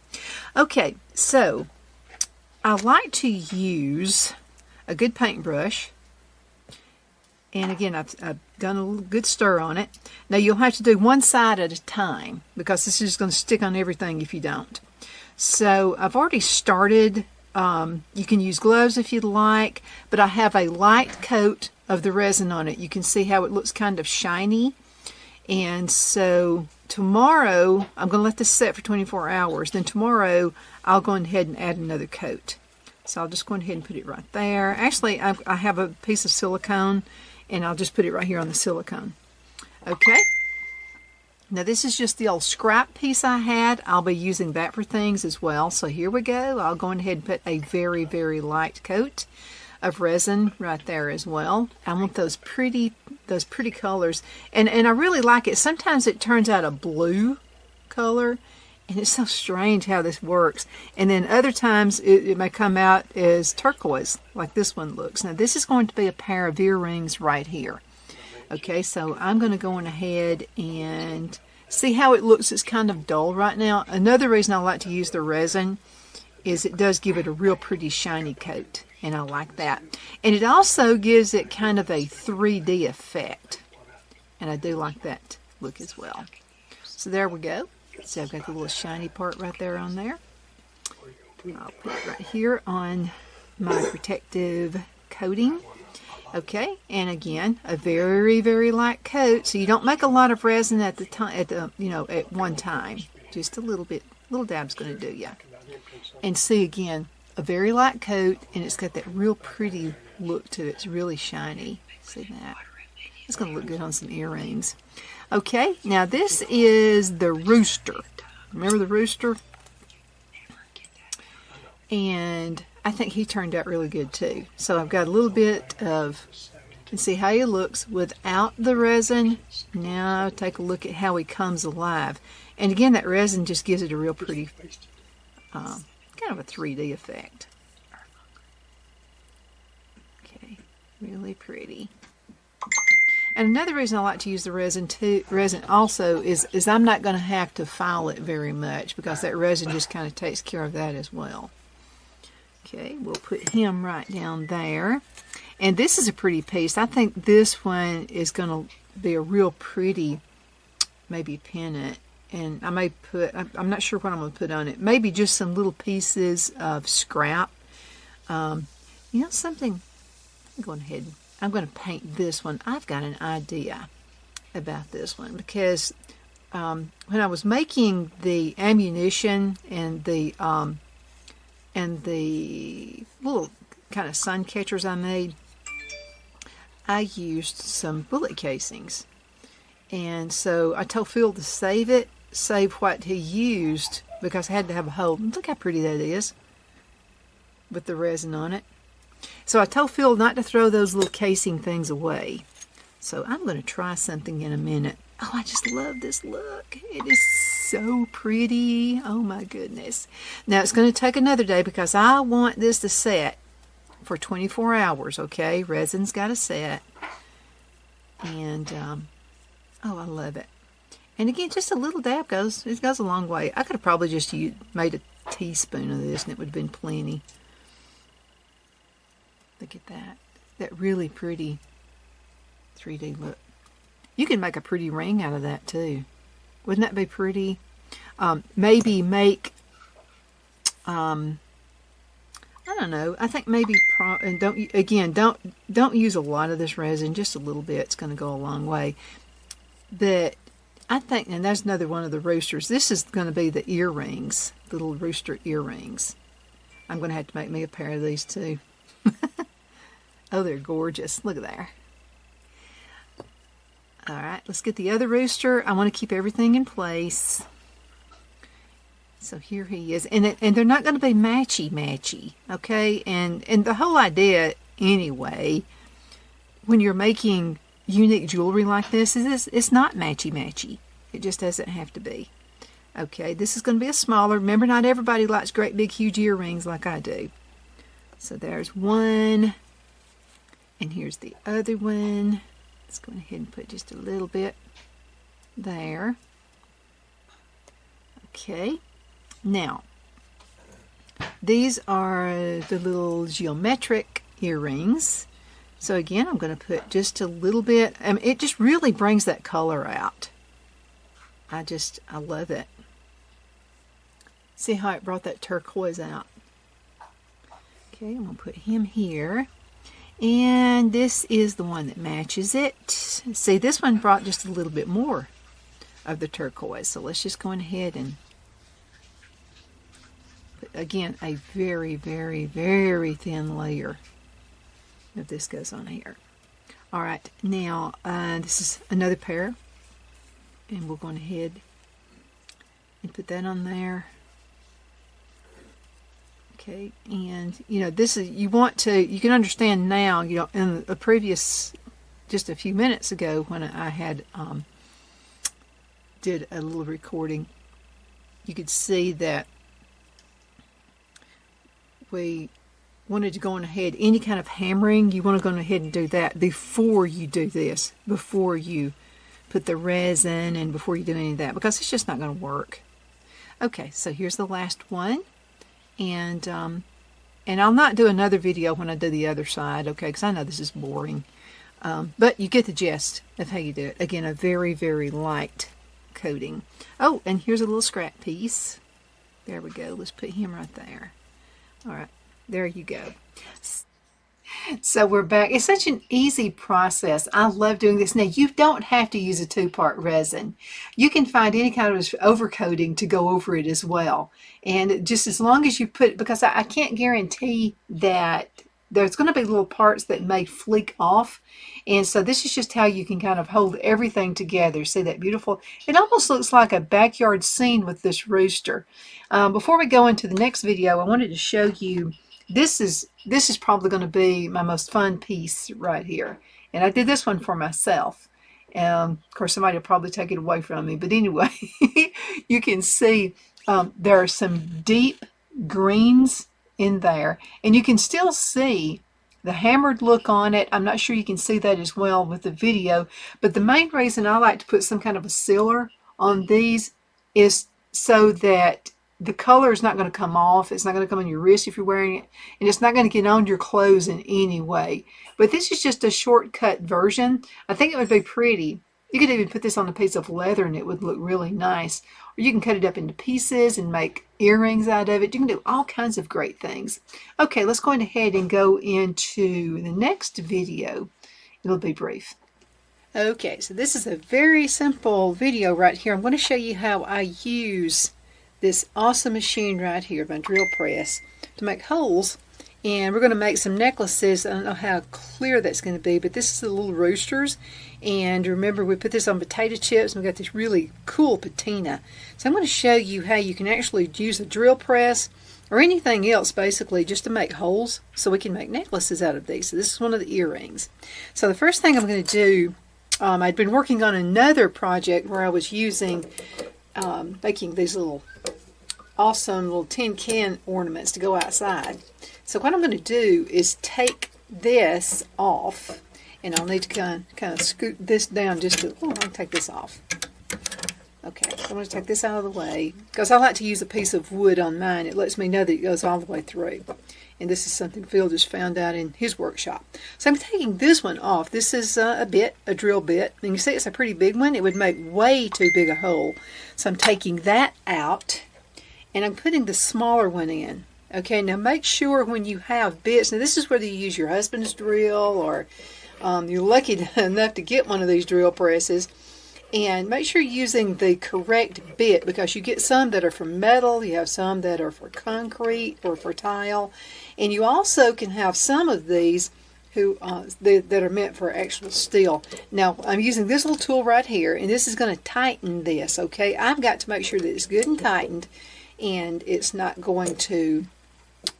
Okay, so I like to use a good paintbrush, and again, I've done a little good stir on it. Now you'll have to do one side at a time, because this is going to stick on everything if you don't. So I've already started. You can use gloves if you'd like, but I have a light coat of the resin on it. You can see how it looks kind of shiny. And so tomorrow, I'm going to let this set for 24 hours. Then tomorrow, I'll go ahead and add another coat. So I'll just go ahead and put it right there. Actually, I have a piece of silicone, and I'll just put it right here on the silicone. Okay. Now this is just the old scrap piece I had. I'll be using that for things as well. So here we go. I'll go ahead and put a very, very light coat of resin right there as well. I want those pretty colors. And I really like it. Sometimes it turns out a blue color, and it's so strange how this works. And then other times it may come out as turquoise, like this one looks. Now this is going to be a pair of earrings right here. Okay, so I'm going to go on ahead and see how it looks. It's kind of dull right now. Another reason I like to use the resin is it does give it a real pretty shiny coat, and I like that. And it also gives it kind of a 3D effect, and I do like that look as well. So there we go. So I've got the little shiny part right there on there. I'll put it right here on my protective coating. Okay, and again, a very, very light coat, so you don't make a lot of resin at the time, at one time. Just a little bit, little dab's going to do ya. And see again, a very light coat, and it's got that real pretty look to it. It's really shiny. See that? It's going to look good on some earrings. Okay, now this is the rooster. Remember the rooster? And I think he turned out really good too. So I've got a little bit of, you can see how he looks without the resin. Now take a look at how he comes alive. And again, that resin just gives it a real pretty, kind of a 3D effect. Okay, really pretty. And another reason I like to use the resin also is I'm not going to have to file it very much, because that resin just kind of takes care of that as well. Okay, we'll put him right down there. And this is a pretty piece. I think this one is going to be a real pretty, maybe pennant. And I may put, I'm not sure what I'm going to put on it. Maybe just some little pieces of scrap. Something, I'm going ahead. I'm going to paint this one. I've got an idea about this one, because when I was making the ammunition and the little kind of sun catchers I made, I used some bullet casings. And so I told Phil to save what he used, because I had to have a hole. Look how pretty that is with the resin on it. So I told Phil not to throw those little casing things away. So I'm going to try something in a minute. Oh, I just love this look. It is so pretty. Oh my goodness. Now it's going to take another day, because I want this to set for 24 hours, okay? Resin's got to set. And, oh, I love it. And again, just a little dab goes a long way. I could have probably just made a teaspoon of this, and it would have been plenty. Look at that. That really pretty 3D look. You can make a pretty ring out of that too. Wouldn't that be pretty? maybe make, I don't know, I think maybe, and don't use a lot of this resin, just a little bit. It's going to go a long way. But I think, and that's another one of the roosters. This is going to be the earrings, the little rooster earrings. I'm going to have to make me a pair of these too. Oh, they're gorgeous. Look at there. All right, let's get the other rooster. I want to keep everything in place. So here he is. And they're not going to be matchy-matchy, okay? And the whole idea, anyway, when you're making unique jewelry like this, is it's not matchy-matchy. It just doesn't have to be. Okay, this is going to be a smaller. Remember, not everybody likes great big huge earrings like I do. So there's one. And here's the other one. Let's go ahead and put just a little bit there. Okay. Now, these are the little geometric earrings. So again, I'm going to put just a little bit. I mean, it just really brings that color out. I love it. See how it brought that turquoise out? Okay, I'm going to put him here. And this is the one that matches it. See, this one brought just a little bit more of the turquoise. So let's just go ahead and put, again, a very, very, very thin layer of this goes on here. All right, now this is another pair. And we're going ahead and put that on there. Okay, and this is, you can understand now, in a previous, just a few minutes ago when I had did a little recording, you could see that we wanted to go on ahead, any kind of hammering, you want to go ahead and do that before you do this, before you put the resin and before you do any of that, because it's just not going to work. Okay, so here's the last one. And I'll not do another video when I do the other side, okay, because I know this is boring. But you get the gist of how you do it. Again, a very, very light coating. Oh, and here's a little scrap piece. There we go. Let's put him right there. All right, there you go. So we're back. It's such an easy process. I love doing this. Now, you don't have to use a two-part resin. You can find any kind of overcoating to go over it as well. And just as long as you put, because I can't guarantee that there's going to be little parts that may fleek off. And so this is just how you can kind of hold everything together. See that beautiful? It almost looks like a backyard scene with this rooster. Before we go into the next video, I wanted to show you, this is probably going to be my most fun piece right here. And I did this one for myself. Of course, somebody will probably take it away from me. But anyway, you can see there are some deep greens in there. And you can still see the hammered look on it. I'm not sure you can see that as well with the video. But the main reason I like to put some kind of a sealer on these is so that the color is not going to come off. It's not going to come on your wrist if you're wearing it. And it's not going to get on your clothes in any way. But this is just a shortcut version. I think it would be pretty. You could even put this on a piece of leather and it would look really nice. Or you can cut it up into pieces and make earrings out of it. You can do all kinds of great things. Okay, let's go ahead and go into the next video. It'll be brief. Okay, so this is a very simple video right here. I'm going to show you how I use this awesome machine right here, my drill press, to make holes. And we're going to make some necklaces. I don't know how clear that's going to be, but this is the little roosters. And remember, we put this on potato chips, and we got this really cool patina. So I'm going to show you how you can actually use a drill press or anything else, basically, just to make holes so we can make necklaces out of these. So this is one of the earrings. So the first thing I'm going to do, I'd been working on another project where I was using, making these little awesome little tin can ornaments to go outside. So what I'm going to do is take this off, and I'll need to kind of scoot this down just to, I'll take this off. Okay, I'm going to take this out of the way because I like to use a piece of wood on mine. It lets me know that it goes all the way through. And this is something Phil just found out in his workshop. So I'm taking this one off. This is a drill bit. And you see it's a pretty big one. It would make way too big a hole. So I'm taking that out and I'm putting the smaller one in. Okay, now make sure when you have bits, now this is whether you use your husband's drill or you're lucky enough to get one of these drill presses. And make sure you're using the correct bit because you get some that are for metal, you have some that are for concrete or for tile, and you also can have some of these that are meant for actual steel. Now, I'm using this little tool right here, and this is going to tighten this, okay? I've got to make sure that it's good and tightened, and it's not going to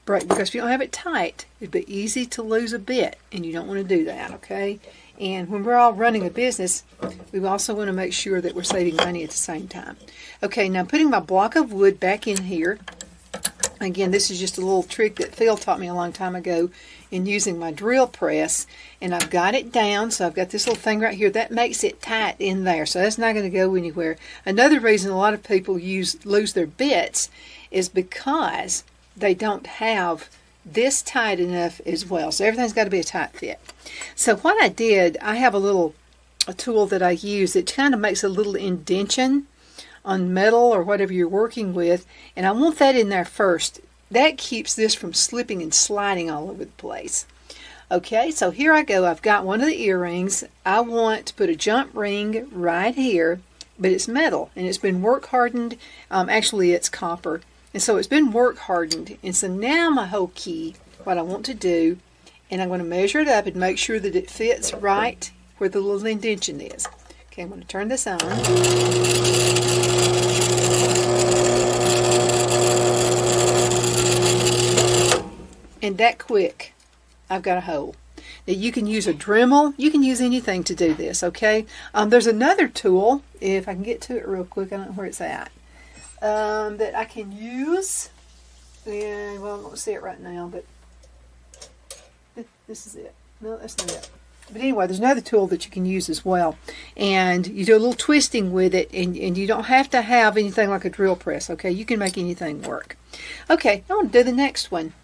break, because if you don't have it tight, it'd be easy to lose a bit, and you don't want to do that, okay? And when we're all running a business, we also want to make sure that we're saving money at the same time. Okay, now I'm putting my block of wood back in here. Again, this is just a little trick that Phil taught me a long time ago in using my drill press. And I've got it down, so I've got this little thing right here. That makes it tight in there, so that's not going to go anywhere. Another reason a lot of people lose their bits is because they don't have this tight enough as well. So everything's got to be a tight fit. So what I did, I have a tool that I use that kind of makes a little indentation on metal or whatever you're working with, and I want that in there first. That keeps this from slipping and sliding all over the place. Okay, so here I go. I've got one of the earrings. I want to put a jump ring right here, but it's metal and it's been work hardened. Actually, it's copper. And so it's been work hardened. And so now my whole key, what I want to do, and I'm going to measure it up and make sure that it fits right where the little indentation is. Okay, I'm going to turn this on. And that quick, I've got a hole. Now you can use a Dremel. You can use anything to do this, okay? There's another tool, if I can get to it real quick. I don't know where it's at. That I can use, and well, I don't see it right now, but this is it. No, that's not it. But anyway, there's another tool that you can use as well, and you do a little twisting with it, and you don't have to have anything like a drill press, okay? You can make anything work. Okay, I want to do the next one.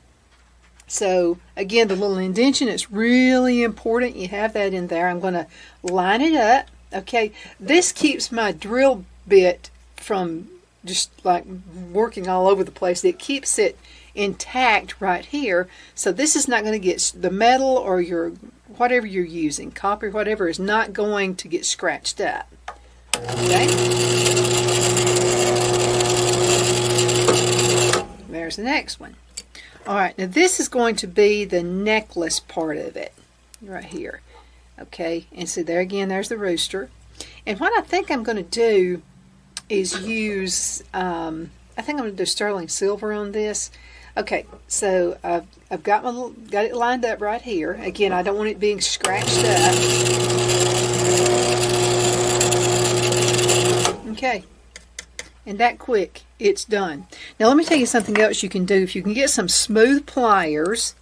So again, the little indentation is really important. You have that in there. I'm going to line it up, okay? This keeps my drill bit from just like working all over the place. It keeps it intact right here, so this is not going to get the metal or your whatever you're using, copper, whatever, is not going to get scratched up. Okay, there's the next one. All right, now this is going to be the necklace part of it right here. Okay, and so there again, there's the rooster. And what I think I'm going to do is use, I think I'm going to do sterling silver on this. Okay, so I've got it lined up right here. Again, I don't want it being scratched up. Okay, and that quick, it's done. Now let me tell you something else you can do. If you can get some smooth pliers,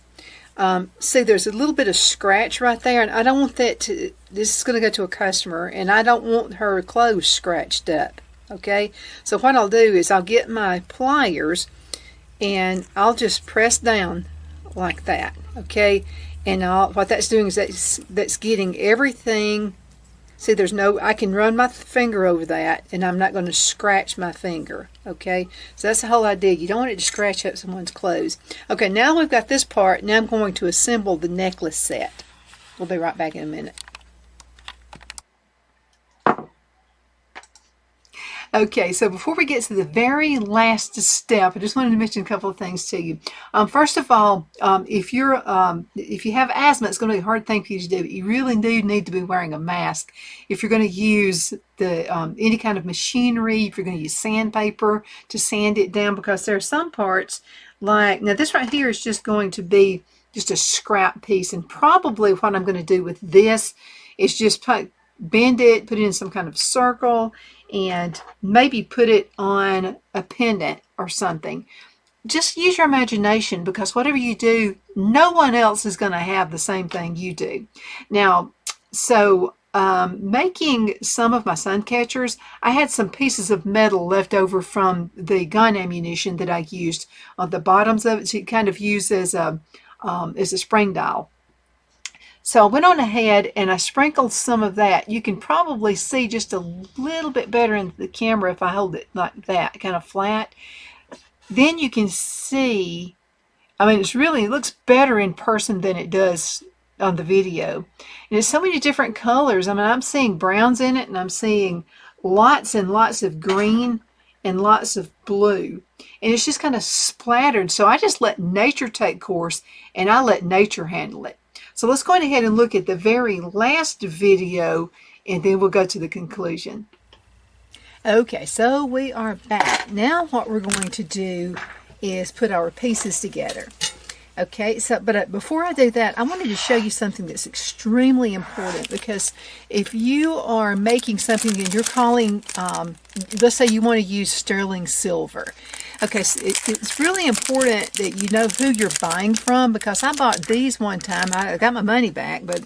see there's a little bit of scratch right there, and I don't want that to, this is going to go to a customer, and I don't want her clothes scratched up. Okay, so what I'll do is I'll get my pliers and I'll just press down like that. Okay, and what that's doing is that's getting everything. See, there's no, I can run my finger over that and I'm not going to scratch my finger. Okay, so that's the whole idea. You don't want it to scratch up someone's clothes. Okay, now we've got this part. Now I'm going to assemble the necklace set. We'll be right back in a minute. Okay, so before we get to the very last step, I just wanted to mention a couple of things to you. First of all, if you have asthma, it's going to be a hard thing for you to do. But you really do need to be wearing a mask if you're going to use the any kind of machinery. If you're going to use sandpaper to sand it down, because there are some parts like now this right here is just going to be just a scrap piece, and probably what I'm going to do with this is just bend it, put it in some kind of circle, and maybe put it on a pendant or something. Just use your imagination, because whatever you do, no one else is going to have the same thing you do. Now, so making some of my sun catchers, I had some pieces of metal left over from the gun ammunition that I used on the bottoms of it to kind of use as a spring dial. So I went on ahead and I sprinkled some of that. You can probably see just a little bit better in the camera if I hold it like that, kind of flat. Then you can see, I mean, it looks better in person than it does on the video. And it's so many different colors. I mean, I'm seeing browns in it, and I'm seeing lots and lots of green and lots of blue. And it's just kind of splattered. So I just let nature take course, and I let nature handle it. So let's go ahead and look at the very last video, and then we'll go to the conclusion. Okay, so we are back. Now what we're going to do is put our pieces together. Okay, so but before I do that, I wanted to show you something that's extremely important, because if you are making something and you're calling, let's say you want to use sterling silver. Okay, so it's really important that you know who you're buying from, because I bought these one time. I got my money back, but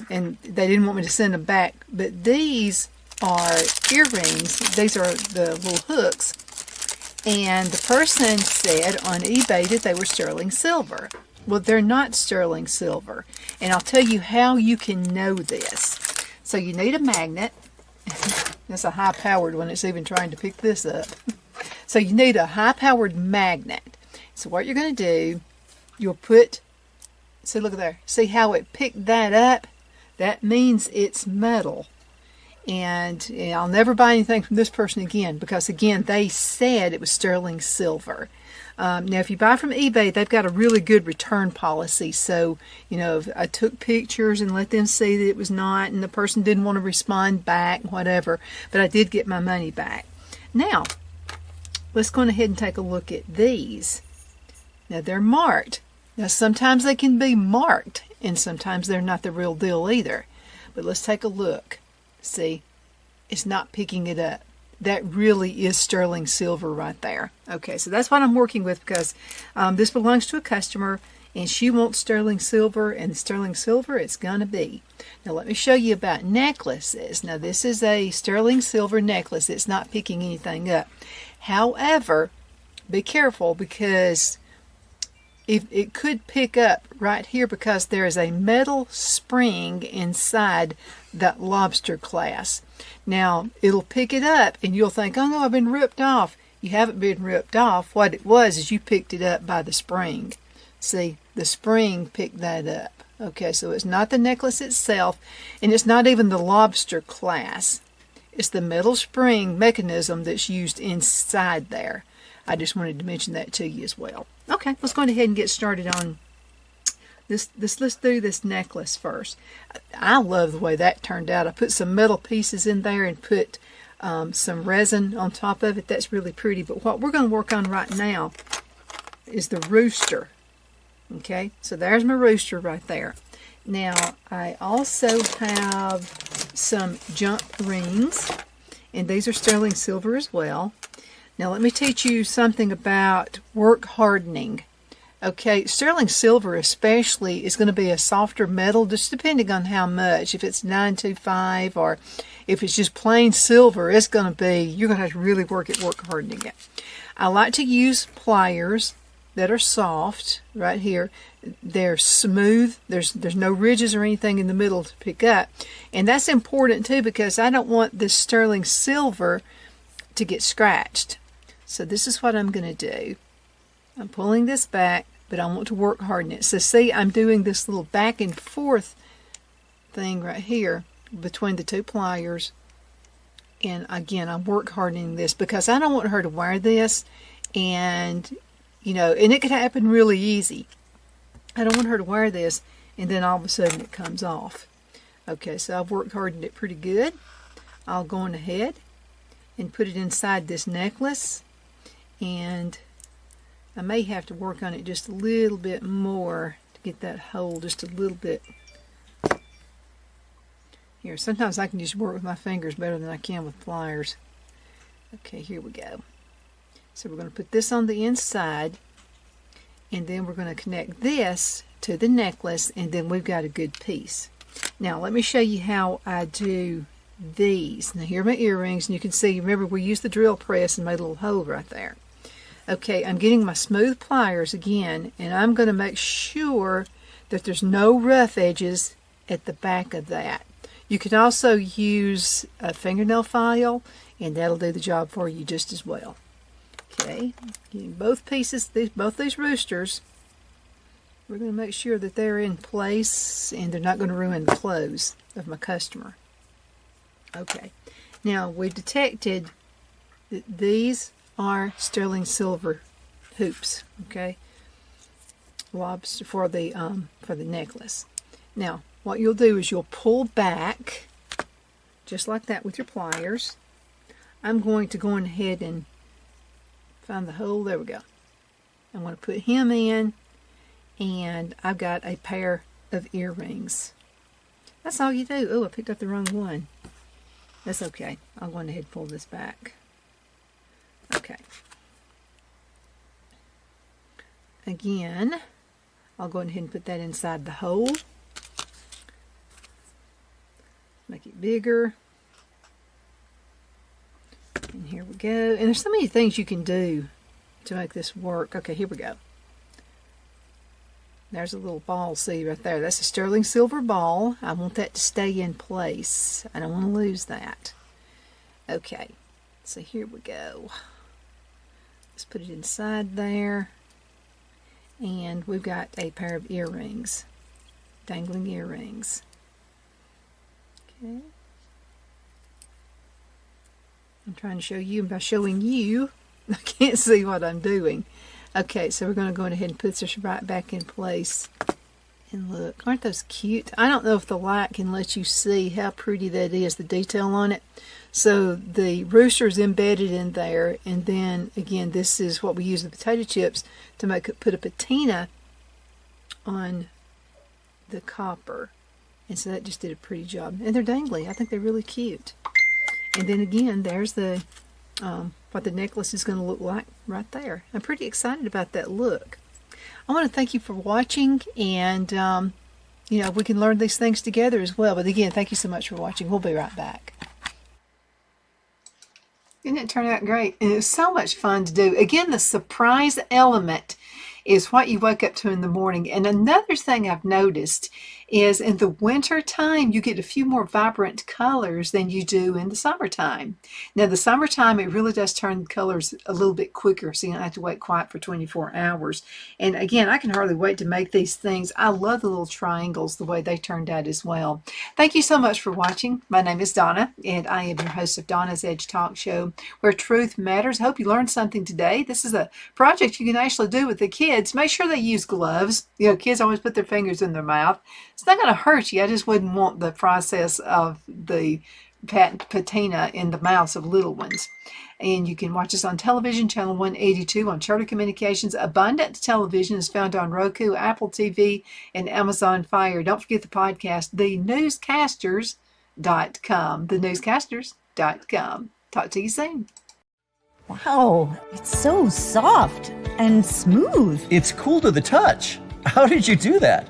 and they didn't want me to send them back. But these are earrings. These are the little hooks. And the person said on eBay that they were sterling silver. Well, they're not sterling silver. And I'll tell you how you can know this. So you need a magnet. That's a high-powered one. It's even trying to pick this up. So you need a high-powered magnet. So what you're going to do, you'll put, see, look there. See how it picked that up? That means it's metal. And I'll never buy anything from this person again, because again, they said it was sterling silver. Now if you buy from eBay, they've got a really good return policy. So, you know, if I took pictures and let them see that it was not, and the person didn't want to respond back, whatever, but I did get my money back. Now, let's go ahead and take a look at these. Now they're marked. Now sometimes they can be marked, and sometimes they're not the real deal either. But let's take a look. See, it's not picking it up. That really is sterling silver right there. Okay, so that's what I'm working with, because this belongs to a customer, and she wants sterling silver, and sterling silver it's gonna be. Now let me show you about necklaces. Now this is a sterling silver necklace. It's not picking anything up. However, be careful, because if it could pick up right here, because there is a metal spring inside that lobster clasp. Now it'll pick it up and you'll think, oh no, I've been ripped off. You haven't been ripped off. What it was is you picked it up by the spring. See, the spring picked that up. Okay, so it's not the necklace itself, and it's not even the lobster clasp. It's the metal spring mechanism that's used inside there. I just wanted to mention that to you as well. Okay, let's go ahead and get started on this. Let's do this necklace first. I love the way that turned out. I put some metal pieces in there and put some resin on top of it. That's really pretty. But what we're going to work on right now is the rooster. Okay, so there's my rooster right there. Now, I also have some jump rings, and these are sterling silver as well. Now let me teach you something about work hardening. Okay, sterling silver especially is going to be a softer metal, just depending on how much. If it's 925 or if it's just plain silver, it's going to be, you're going to have to really work at work hardening it. I like to use pliers that are soft right here. They're smooth. There's no ridges or anything in the middle to pick up. And that's important too, because I don't want this sterling silver to get scratched. So this is what I'm going to do. I'm pulling this back, but I want to work harden it. So see, I'm doing this little back and forth thing right here between the two pliers. And again, I'm work hardening this because I don't want her to wear this, and you know, and it could happen really easy. I don't want her to wear this and then all of a sudden it comes off. Okay, so I've work hardened it pretty good. I'll go on ahead and put it inside this necklace, and I may have to work on it just a little bit more to get that hole just a little bit. Here, sometimes I can just work with my fingers better than I can with pliers. Okay, here we go. So we're going to put this on the inside, and then we're going to connect this to the necklace, and then we've got a good piece. Now let me show you how I do these. Now here are my earrings, and you can see, remember we used the drill press and made a little hole right there. Okay, I'm getting my smooth pliers again, and I'm going to make sure that there's no rough edges at the back of that. You can also use a fingernail file, and that'll do the job for you just as well. Okay, getting both pieces, both these roosters, we're going to make sure that they're in place and they're not going to ruin the clothes of my customer. Okay, now we've detected that these are sterling silver hoops. Okay, lobster for the necklace. Now, what you'll do is you'll pull back just like that with your pliers. I'm going to go ahead and find the hole. There we go. I'm going to put him in, and I've got a pair of earrings. That's all you do. Oh, I picked up the wrong one. That's okay. I'll go ahead and pull this back. Okay. Again, I'll go ahead and put that inside the hole. Make it bigger. And here we go. And there's so many things you can do to make this work. Okay, here we go. There's a little ball, see right there. That's a sterling silver ball. I want that to stay in place. I don't want to lose that. Okay, so here we go. Let's put it inside there. And we've got a pair of earrings. Dangling earrings. Okay. I'm trying to show you, and by showing you, I can't see what I'm doing. Okay, so we're going to go ahead and put this right back in place. And look, aren't those cute? I don't know if the light can let you see how pretty that is, the detail on it. So the rooster is embedded in there, and then again, this is what we use the potato chips to put a patina on the copper. And so that just did a pretty job. And they're dangly. I think they're really cute. And then again, there's the what the necklace is going to look like right there. I'm pretty excited about that look. I want to thank you for watching, and we can learn these things together as well. But again, thank you so much for watching. We'll be right back. Didn't it turn out great? And it was so much fun to do. Again, the surprise element is what you wake up to in the morning. And another thing I've noticed is in the winter time, you get a few more vibrant colors than you do in the summertime. Now, the summertime, it really does turn colors a little bit quicker, so you don't have to wait quiet for 24 hours. And again, I can hardly wait to make these things. I love the little triangles, the way they turned out as well. Thank you so much for watching. My name is Donna, and I am your host of Donna's Edge Talk Show, where truth matters. I hope you learned something today. This is a project you can actually do with the kids. Make sure they use gloves. You know, kids always put their fingers in their mouth. It's not going to hurt you. I just wouldn't want the process of the patina in the mouths of little ones. And you can watch us on television, channel 182 on Charter Communications. Abundant Television is found on Roku, Apple TV, and Amazon Fire. Don't forget the podcast, thenewscasters.com. Thenewscasters.com. Talk to you soon. Wow, it's so soft and smooth. It's cool to the touch. How did you do that?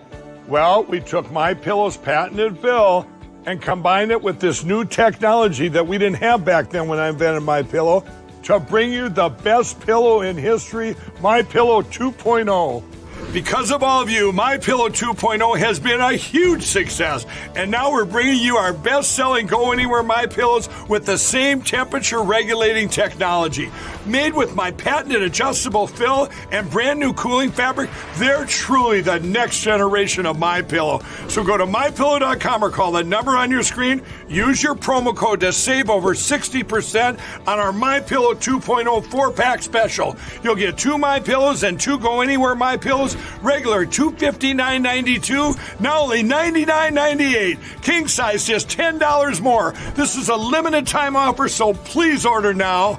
Well, we took MyPillow's patented fill and combined it with this new technology that we didn't have back then when I invented MyPillow to bring you the best pillow in history, MyPillow 2.0. Because of all of you, MyPillow 2.0 has been a huge success. And now we're bringing you our best-selling Go Anywhere MyPillows with the same temperature-regulating technology. Made with my patented adjustable fill and brand new cooling fabric, they're truly the next generation of MyPillow. So go to MyPillow.com or call the number on your screen. Use your promo code to save over 60% on our MyPillow 2.0 4-pack special. You'll get 2 MyPillows and 2 Go Anywhere MyPillows, regular $259.92, now only $99.98. King size just $10 more. This is a limited time offer, so please order now.